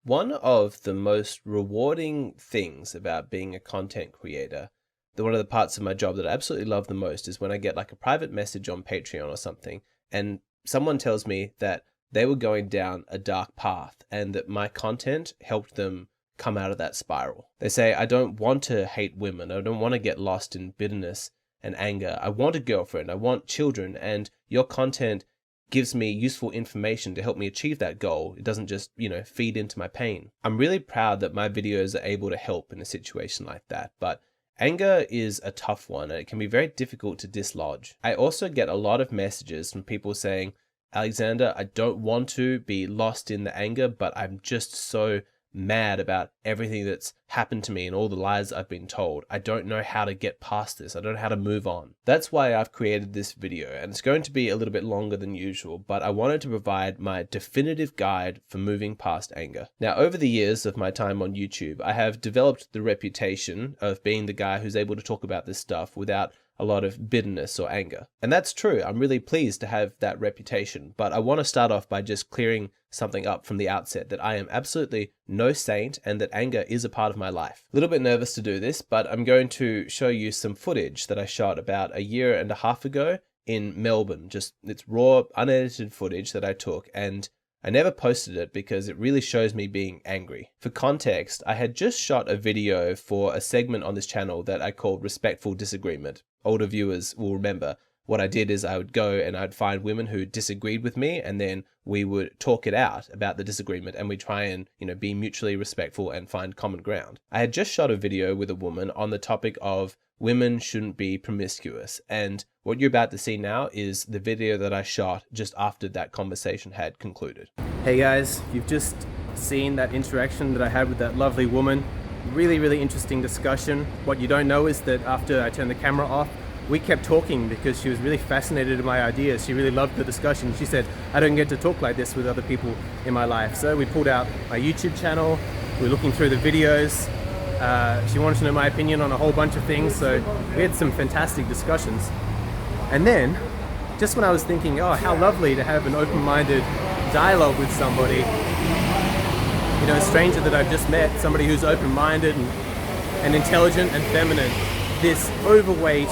One of the most rewarding things about being a content creator, one of the parts of my job that I absolutely love the most, is when I get like a private message on Patreon or something, and someone tells me that they were going down a dark path and that my content helped them come out of that spiral. They say, I don't want to hate women. I don't want to get lost in bitterness and anger. I want a girlfriend. I want children. And your content gives me useful information to help me achieve that goal. It doesn't just, feed into my pain. I'm really proud that my videos are able to help in a situation like that. But anger is a tough one and it can be very difficult to dislodge. I also get a lot of messages from people saying, Alexander, I don't want to be lost in the anger, but I'm just so mad about everything that's happened to me and all the lies I've been told. I don't know how to get past this. I don't know how to move on. That's why I've created this video, and it's going to be a little bit longer than usual, but I wanted to provide my definitive guide for moving past anger. Now, over the years of my time on YouTube, I have developed the reputation of being the guy who's able to talk about this stuff without a lot of bitterness or anger. And that's true. I'm really pleased to have that reputation, but I want to start off by just clearing something up from the outset, that I am absolutely no saint and that anger is a part of my life. A little bit nervous to do this, but I'm going to show you some footage that I shot about a year and a half ago in Melbourne. It's raw, unedited footage that I took, and I never posted it because it really shows me being angry. For context, I had just shot a video for a segment on this channel that I called Respectful Disagreement. Older viewers will remember. What I did is I would go and I'd find women who disagreed with me, and then we would talk it out about the disagreement, and we try and, be mutually respectful and find common ground. I had just shot a video with a woman on the topic of women shouldn't be promiscuous, and what you're about to see now is the video that I shot just after that conversation had concluded. Hey guys, you've just seen that interaction that I had with that lovely woman. Really, really interesting discussion. What you don't know is that after I turned the camera off, we kept talking because she was really fascinated in my ideas. She really loved the discussion. She said, I don't get to talk like this with other people in my life. So we pulled out my YouTube channel, we were looking through the videos. She wanted to know my opinion on a whole bunch of things, so we had some fantastic discussions. And then, just when I was thinking, oh, how lovely to have an open-minded dialogue with somebody, a stranger that I've just met, somebody who's open-minded and intelligent and feminine, this overweight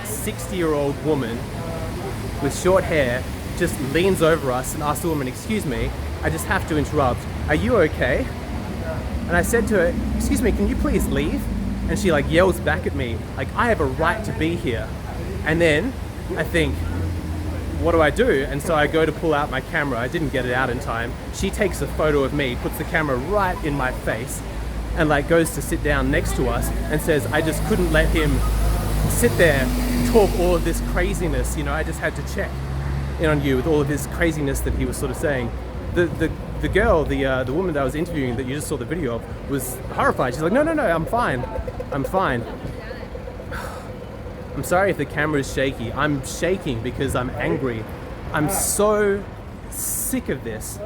60-year-old woman with short hair just leans over us and asks the woman, excuse me, I just have to interrupt, are you okay? And I said to her, excuse me, can you please leave? And she yells back at me, I have a right to be here. And then I think, what do I do? And so I go to pull out my camera. I didn't get it out in time. She takes a photo of me, puts the camera right in my face, and goes to sit down next to us and says, I just couldn't let him sit there and talk all of this craziness. I just had to check in on you with all of this craziness that he was sort of saying. The girl, the woman that I was interviewing that you just saw the video of, was horrified. She's like, no, I'm fine. I'm fine. I'm sorry if the camera is shaky. I'm shaking because I'm angry. I'm so sick of this.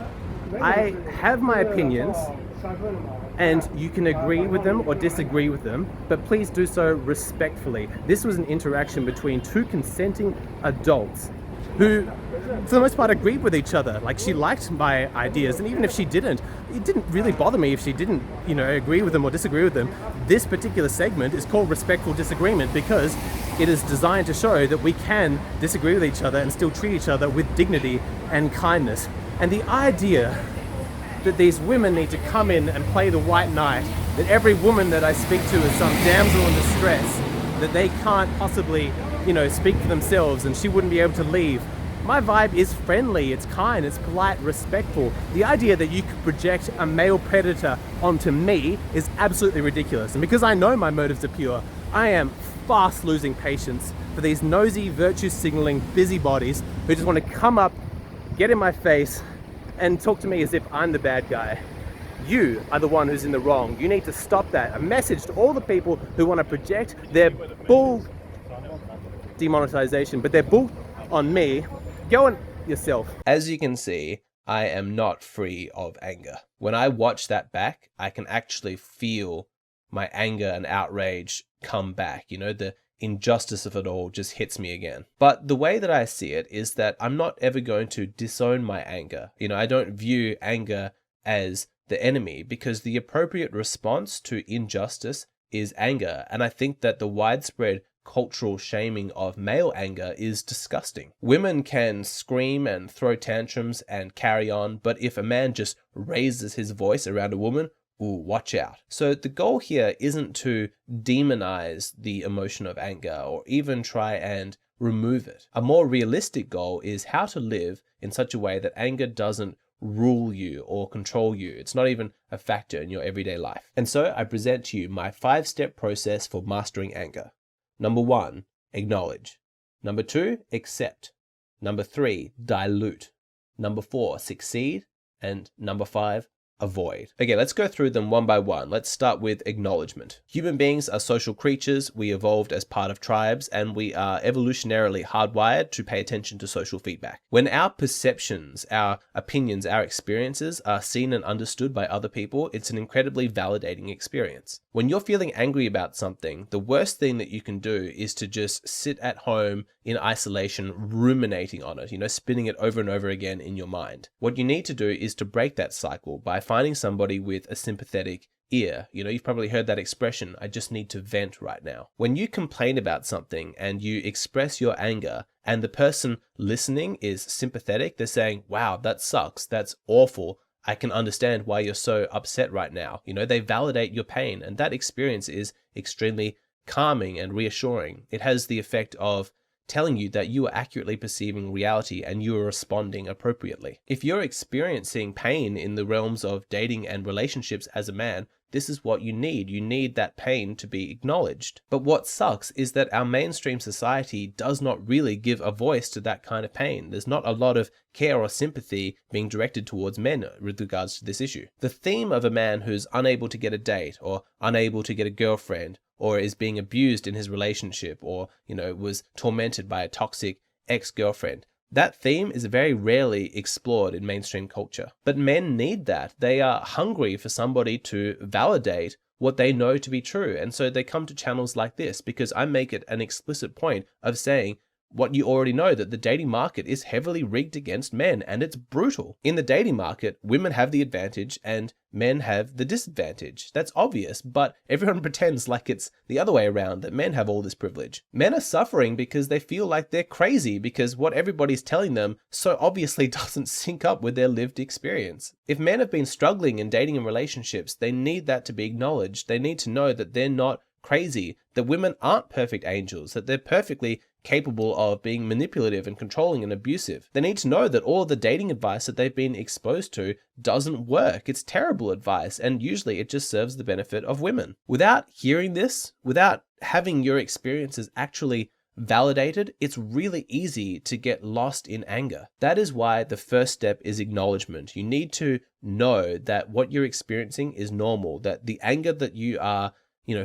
I have my opinions, and you can agree with them or disagree with them, but please do so respectfully. This was an interaction between two consenting adults who, for the most part, agreed with each other. She liked my ideas, and even if she didn't, it didn't really bother me if she didn't, agree with them or disagree with them. This particular segment is called Respectful Disagreement because it is designed to show that we can disagree with each other and still treat each other with dignity and kindness. And the idea that these women need to come in and play the white knight, that every woman that I speak to is some damsel in distress, that they can't possibly, speak for themselves and she wouldn't be able to leave. My vibe is friendly, it's kind, it's polite, respectful. The idea that you could project a male predator onto me is absolutely ridiculous. And because I know my motives are pure, I am fast losing patience for these nosy, virtue signaling busybodies who just want to come up, get in my face, and talk to me as if I'm the bad guy. You are the one who's in the wrong. You need to stop that. A message to all the people who want to project their bull demonetization, but their bull on me. Go on yourself. As you can see, I am not free of anger. When I watch that back, I can actually feel my anger and outrage come back. The injustice of it all just hits me again. But the way that I see it is that I'm not ever going to disown my anger. I don't view anger as the enemy, because the appropriate response to injustice is anger. And I think that the widespread cultural shaming of male anger is disgusting. Women can scream and throw tantrums and carry on, but if a man just raises his voice around a woman, ooh, watch out. So the goal here isn't to demonize the emotion of anger or even try and remove it. A more realistic goal is how to live in such a way that anger doesn't rule you or control you. It's not even a factor in your everyday life. And so I present to you my 5-step process for mastering anger. Number 1, acknowledge. Number 2, accept. Number 3, dilute. Number 4, succeed. And number 5, avoid. Okay, let's go through them one by one. Let's start with acknowledgement. Human beings are social creatures. We evolved as part of tribes, and we are evolutionarily hardwired to pay attention to social feedback. When our perceptions, our opinions, our experiences are seen and understood by other people, it's an incredibly validating experience. When you're feeling angry about something, the worst thing that you can do is to just sit at home in isolation, ruminating on it, spinning it over and over again in your mind. What you need to do is to break that cycle by finding somebody with a sympathetic ear. You've probably heard that expression, I just need to vent right now. When you complain about something and you express your anger and the person listening is sympathetic, they're saying, wow, that sucks, that's awful, I can understand why you're so upset right now. They validate your pain, and that experience is extremely calming and reassuring. It has the effect of telling you that you are accurately perceiving reality and you are responding appropriately. If you're experiencing pain in the realms of dating and relationships as a man, this is what you need. You need that pain to be acknowledged. But what sucks is that our mainstream society does not really give a voice to that kind of pain. There's not a lot of care or sympathy being directed towards men with regards to this issue. The theme of a man who's unable to get a date or unable to get a girlfriend or is being abused in his relationship or, was tormented by a toxic ex-girlfriend, that theme is very rarely explored in mainstream culture. But men need that. They are hungry for somebody to validate what they know to be true. And so they come to channels like this because I make it an explicit point of saying what you already know, that the dating market is heavily rigged against men, and it's brutal. In the dating market, women have the advantage and men have the disadvantage. That's obvious, but everyone pretends like it's the other way around, that men have all this privilege. Men are suffering because they feel like they're crazy because what everybody's telling them so obviously doesn't sync up with their lived experience. If men have been struggling in dating and relationships, they need that to be acknowledged. They need to know that they're not crazy, that women aren't perfect angels, that they're perfectly capable of being manipulative and controlling and abusive. They need to know that all of the dating advice that they've been exposed to doesn't work. It's terrible advice, and usually it just serves the benefit of women. Without hearing this, without having your experiences actually validated, it's really easy to get lost in anger. That is why the first step is acknowledgement. You need to know that what you're experiencing is normal, that the anger that you are,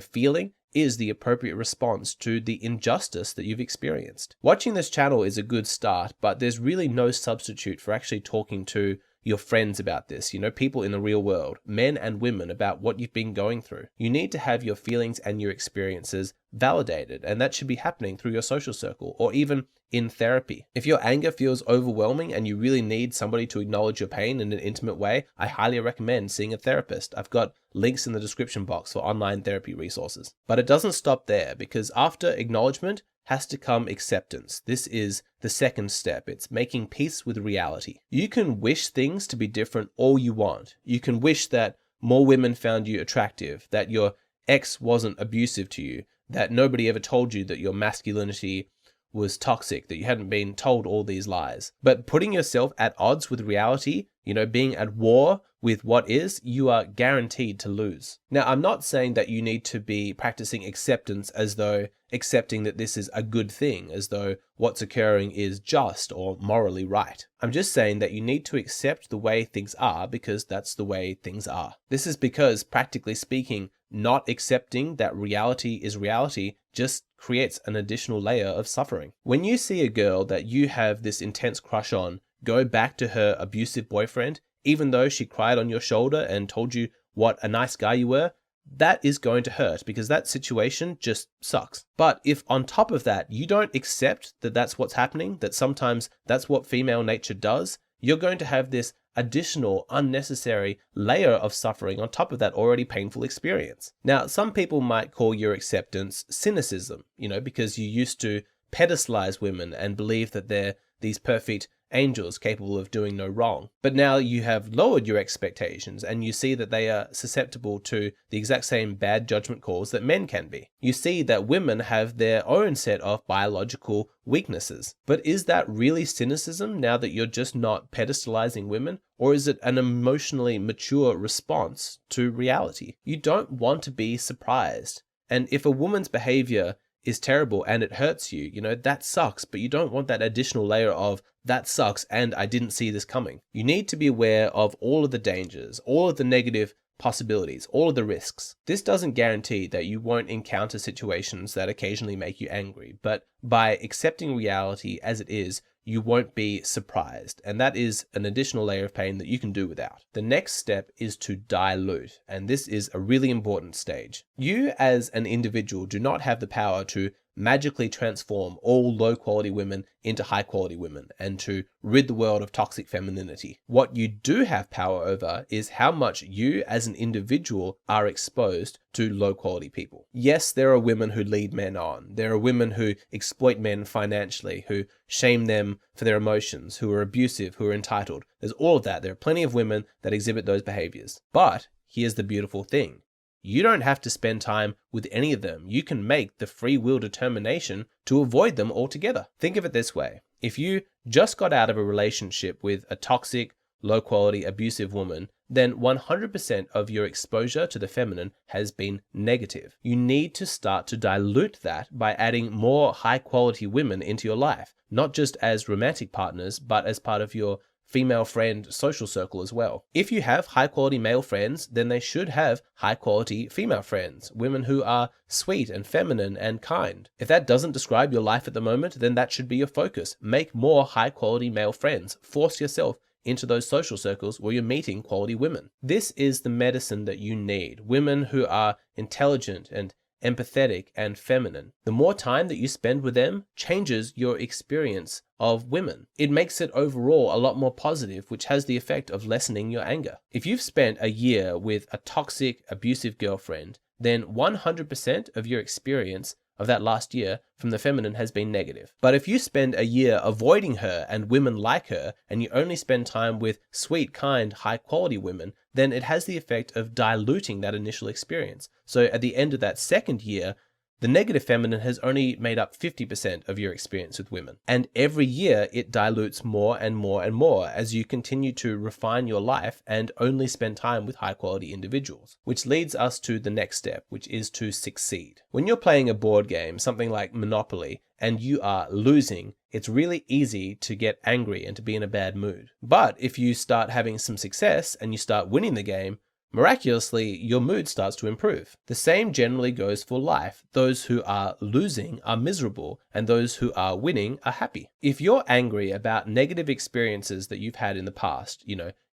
feeling is the appropriate response to the injustice that you've experienced. Watching this channel is a good start, but there's really no substitute for actually talking to your friends about this, people in the real world, men and women, about what you've been going through. You need to have your feelings and your experiences validated, and that should be happening through your social circle or even in therapy. If your anger feels overwhelming and you really need somebody to acknowledge your pain in an intimate way, I highly recommend seeing a therapist. I've got links in the description box for online therapy resources. But it doesn't stop there, because after acknowledgement has to come acceptance. This is the second step. It's making peace with reality. You can wish things to be different all you want. You can wish that more women found you attractive, that your ex wasn't abusive to you, that nobody ever told you that your masculinity was toxic, that you hadn't been told all these lies. But putting yourself at odds with reality, being at war with what is, you are guaranteed to lose. Now, I'm not saying that you need to be practicing acceptance as though accepting that this is a good thing, as though what's occurring is just or morally right. I'm just saying that you need to accept the way things are because that's the way things are. This is because, practically speaking, not accepting that reality is reality just creates an additional layer of suffering. When you see a girl that you have this intense crush on go back to her abusive boyfriend, even though she cried on your shoulder and told you what a nice guy you were, that is going to hurt because that situation just sucks. But if on top of that, you don't accept that that's what's happening, that sometimes that's what female nature does, you're going to have this additional unnecessary layer of suffering on top of that already painful experience. Now, some people might call your acceptance cynicism, because you used to pedestalize women and believe that they're these perfect angels capable of doing no wrong. But now you have lowered your expectations and you see that they are susceptible to the exact same bad judgment calls that men can be. You see that women have their own set of biological weaknesses. But is that really cynicism now that you're just not pedestalizing women? Or is it an emotionally mature response to reality? You don't want to be surprised. And if a woman's behavior is terrible and it hurts you, that sucks, but you don't want that additional layer of that sucks and I didn't see this coming. You need to be aware of all of the dangers, all of the negative possibilities, all of the risks. This doesn't guarantee that you won't encounter situations that occasionally make you angry, but by accepting reality as it is, you won't be surprised. And that is an additional layer of pain that you can do without. The next step is to dilute. And this is a really important stage. You as an individual do not have the power to magically transform all low quality women into high quality women and to rid the world of toxic femininity. What you do have power over is how much you as an individual are exposed to low quality people. Yes, there are women who lead men on. There are women who exploit men financially, who shame them for their emotions, who are abusive, who are entitled. There's all of that. There are plenty of women that exhibit those behaviors. But here's the beautiful thing. You don't have to spend time with any of them. You can make the free will determination to avoid them altogether. Think of it this way. If you just got out of a relationship with a toxic, low quality, abusive woman, then 100% of your exposure to the feminine has been negative. You need to start to dilute that by adding more high quality women into your life, not just as romantic partners, but as part of your female friend social circle as well. If you have high quality male friends, then they should have high quality female friends, women who are sweet and feminine and kind. If that doesn't describe your life at the moment, then that should be your focus. Make more high quality male friends. Force yourself into those social circles where you're meeting quality women. This is the medicine that you need. Women who are intelligent and empathetic and feminine. The more time that you spend with them changes your experience of women. It makes it overall a lot more positive, which has the effect of lessening your anger. If you've spent a year with a toxic, abusive girlfriend, then 100% of your experience of that last year from the feminine has been negative. But if you spend a year avoiding her and women like her, and you only spend time with sweet, kind, high quality women, then it has the effect of diluting that initial experience. So at the end of that second year, the negative feminine has only made up 50% of your experience with women. And every year it dilutes more and more and more as you continue to refine your life and only spend time with high quality individuals. Which leads us to the next step, which is to succeed. When you're playing a board game, something like Monopoly, and you are losing, it's really easy to get angry and to be in a bad mood. But if you start having some success and you start winning the game, miraculously, your mood starts to improve. The same generally goes for life. Those who are losing are miserable, and those who are winning are happy. If you're angry about negative experiences that you've had in the past,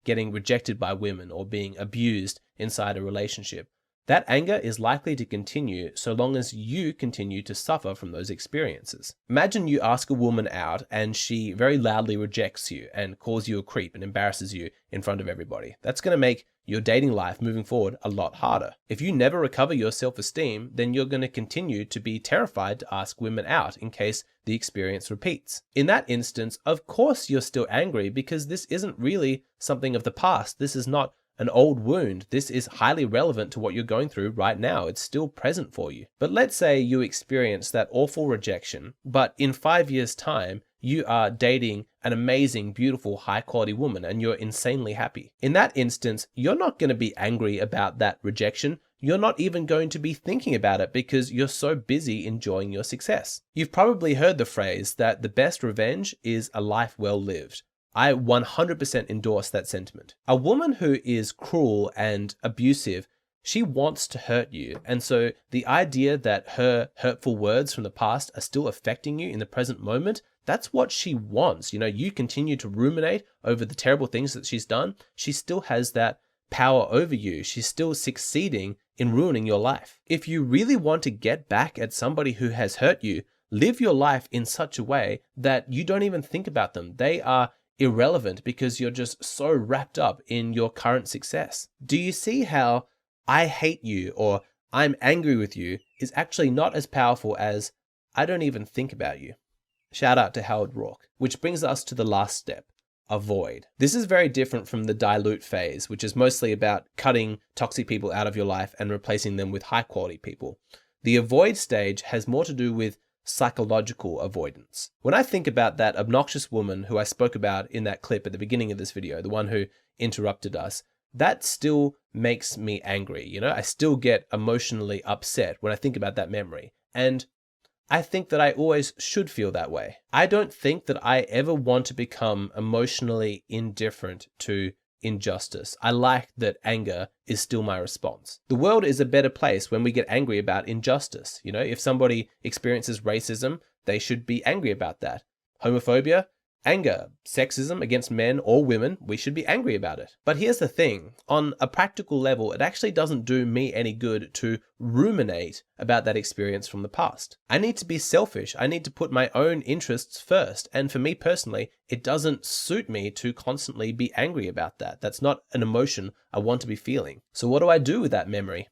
getting rejected by women or being abused inside a relationship, that anger is likely to continue so long as you continue to suffer from those experiences. Imagine you ask a woman out and she very loudly rejects you and calls you a creep and embarrasses you in front of everybody. That's going to make your dating life moving forward a lot harder. If you never recover your self-esteem, then you're going to continue to be terrified to ask women out in case the experience repeats. In that instance, of course you're still angry because this isn't really something of the past. This is not an old wound. This is highly relevant to what you're going through right now. It's still present for you. But let's say you experience that awful rejection, but in 5 years' time, you are dating an amazing, beautiful, high-quality woman and you're insanely happy. In that instance, you're not going to be angry about that rejection. You're not even going to be thinking about it because you're so busy enjoying your success. You've probably heard the phrase that the best revenge is a life well lived. I 100% endorse that sentiment. A woman who is cruel and abusive, she wants to hurt you. And so the idea that her hurtful words from the past are still affecting you in the present moment, that's what she wants. You continue to ruminate over the terrible things that she's done. She still has that power over you. She's still succeeding in ruining your life. If you really want to get back at somebody who has hurt you, live your life in such a way that you don't even think about them. They are irrelevant because you're just so wrapped up in your current success. Do you see how I hate you or I'm angry with you is actually not as powerful as I don't even think about you? Shout out to Howard Rourke. Which brings us to the last step, avoid. This is very different from the dilute phase, which is mostly about cutting toxic people out of your life and replacing them with high quality people. The avoid stage has more to do with psychological avoidance. When I think about that obnoxious woman who I spoke about in that clip at the beginning of this video, the one who interrupted us, that still makes me angry. You know, I still get emotionally upset when I think about that memory. And I think that I always should feel that way. I don't think that I ever want to become emotionally indifferent to injustice. I like that anger is still my response. The world is a better place when we get angry about injustice. You know, if somebody experiences racism, they should be angry about that. Homophobia, anger. Sexism against men or women, we should be angry about it. But here's the thing, on a practical level, it actually doesn't do me any good to ruminate about that experience from the past. I need to be selfish. I need to put my own interests first. And for me personally, it doesn't suit me to constantly be angry about that. That's not an emotion I want to be feeling. So what do I do with that memory?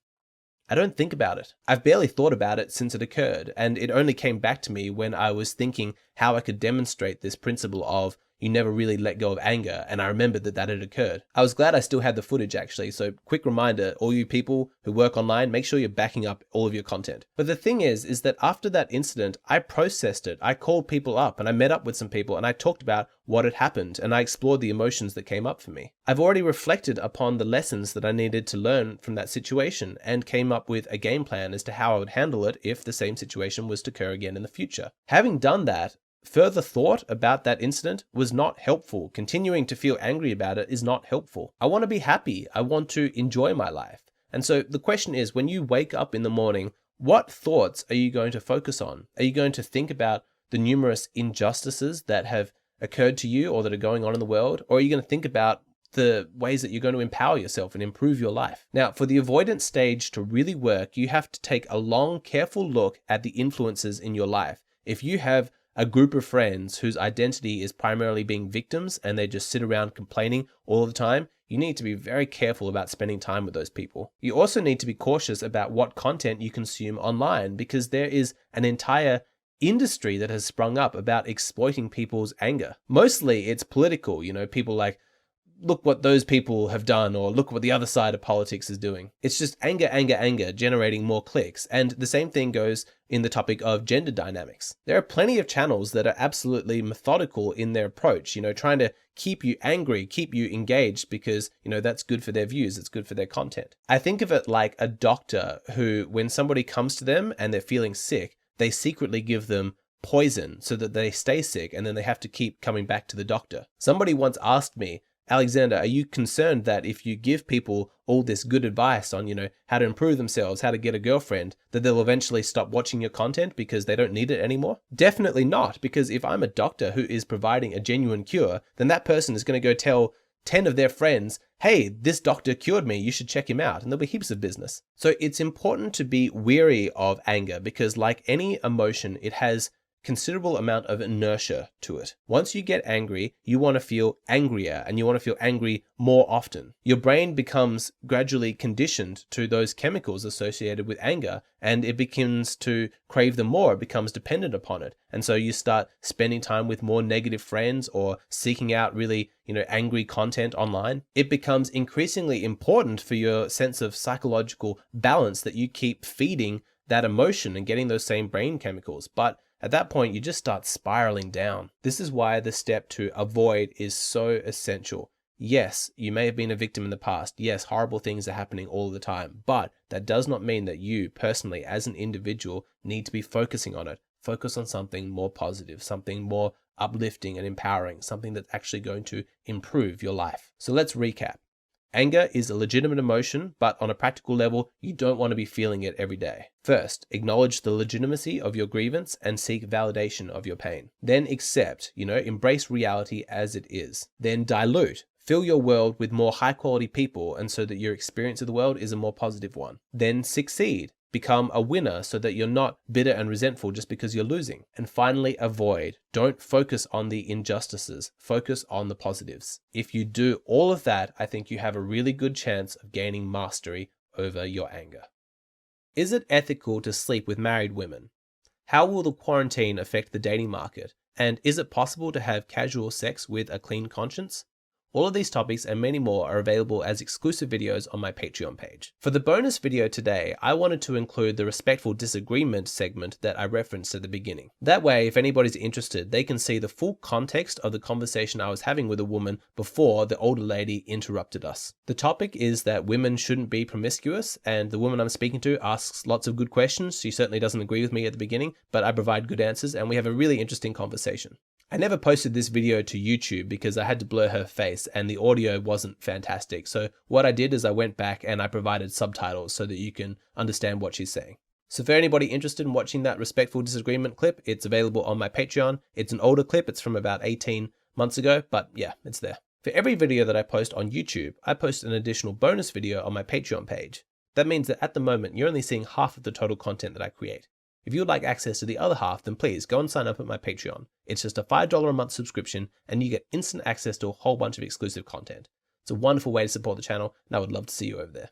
I don't think about it. I've barely thought about it since it occurred, and it only came back to me when I was thinking how I could demonstrate this principle of you never really let go of anger, and I remembered that that had occurred. I was glad I still had the footage actually, so quick reminder, all you people who work online, make sure you're backing up all of your content. But the thing is that after that incident, I processed it. I called people up and I met up with some people and I talked about what had happened and I explored the emotions that came up for me. I've already reflected upon the lessons that I needed to learn from that situation and came up with a game plan as to how I would handle it if the same situation was to occur again in the future. Having done that, further thought about that incident was not helpful. Continuing to feel angry about it is not helpful. I want to be happy. I want to enjoy my life. And so the question is, when you wake up in the morning, what thoughts are you going to focus on? Are you going to think about the numerous injustices that have occurred to you or that are going on in the world? Or are you going to think about the ways that you're going to empower yourself and improve your life? Now, for the avoidance stage to really work, you have to take a long, careful look at the influences in your life. If you have a group of friends whose identity is primarily being victims and they just sit around complaining all the time, you need to be very careful about spending time with those people. You also need to be cautious about what content you consume online, because there is an entire industry that has sprung up about exploiting people's anger. Mostly it's political, you know, people like, look what those people have done, or look what the other side of politics is doing. It's just anger, anger, anger, generating more clicks. And the same thing goes in the topic of gender dynamics. There are plenty of channels that are absolutely methodical in their approach, you know, trying to keep you angry, keep you engaged, because, you know, that's good for their views, it's good for their content. I think of it like a doctor who, when somebody comes to them and they're feeling sick, they secretly give them poison so that they stay sick, and then they have to keep coming back to the doctor. Somebody once asked me, Alexander, are you concerned that if you give people all this good advice on, you know, how to improve themselves, how to get a girlfriend, that they'll eventually stop watching your content because they don't need it anymore? Definitely not, because if I'm a doctor who is providing a genuine cure, then that person is going to go tell 10 of their friends, hey, this doctor cured me, you should check him out, and there'll be heaps of business. So it's important to be wary of anger, because like any emotion, it has considerable amount of inertia to it. Once you get angry, you want to feel angrier, and you want to feel angry more often. Your brain becomes gradually conditioned to those chemicals associated with anger, and it begins to crave them more. It becomes dependent upon it. And so you start spending time with more negative friends or seeking out really, you know, angry content online. It becomes increasingly important for your sense of psychological balance that you keep feeding that emotion and getting those same brain chemicals. But at that point, you just start spiraling down. This is why the step to avoid is so essential. Yes, you may have been a victim in the past. Yes, horrible things are happening all the time, but that does not mean that you personally, as an individual, need to be focusing on it. Focus on something more positive, something more uplifting and empowering, something that's actually going to improve your life. So let's recap. Anger is a legitimate emotion, but on a practical level, you don't want to be feeling it every day. First, acknowledge the legitimacy of your grievance and seek validation of your pain. Then accept, embrace reality as it is. Then dilute. Fill your world with more high quality people, and so that your experience of the world is a more positive one. Then succeed. Become a winner so that you're not bitter and resentful just because you're losing. And finally, avoid. Don't focus on the injustices. Focus on the positives. If you do all of that, I think you have a really good chance of gaining mastery over your anger. Is it ethical to sleep with married women? How will the quarantine affect the dating market? And is it possible to have casual sex with a clean conscience? All of these topics and many more are available as exclusive videos on my Patreon page. For the bonus video today, I wanted to include the respectful disagreement segment that I referenced at the beginning. That way, if anybody's interested, they can see the full context of the conversation I was having with a woman before the older lady interrupted us. The topic is that women shouldn't be promiscuous, and the woman I'm speaking to asks lots of good questions. She certainly doesn't agree with me at the beginning, but I provide good answers, and we have a really interesting conversation. I never posted this video to YouTube because I had to blur her face and the audio wasn't fantastic. So what I did is I went back and I provided subtitles so that you can understand what she's saying. So for anybody interested in watching that respectful disagreement clip, it's available on my Patreon. It's an older clip. It's from about 18 months ago, but yeah, it's there. For every video that I post on YouTube, I post an additional bonus video on my Patreon page. That means that at the moment, you're only seeing half of the total content that I create. If you would like access to the other half, then please go and sign up at my Patreon. It's just a $5 a month subscription and you get instant access to a whole bunch of exclusive content. It's a wonderful way to support the channel and I would love to see you over there.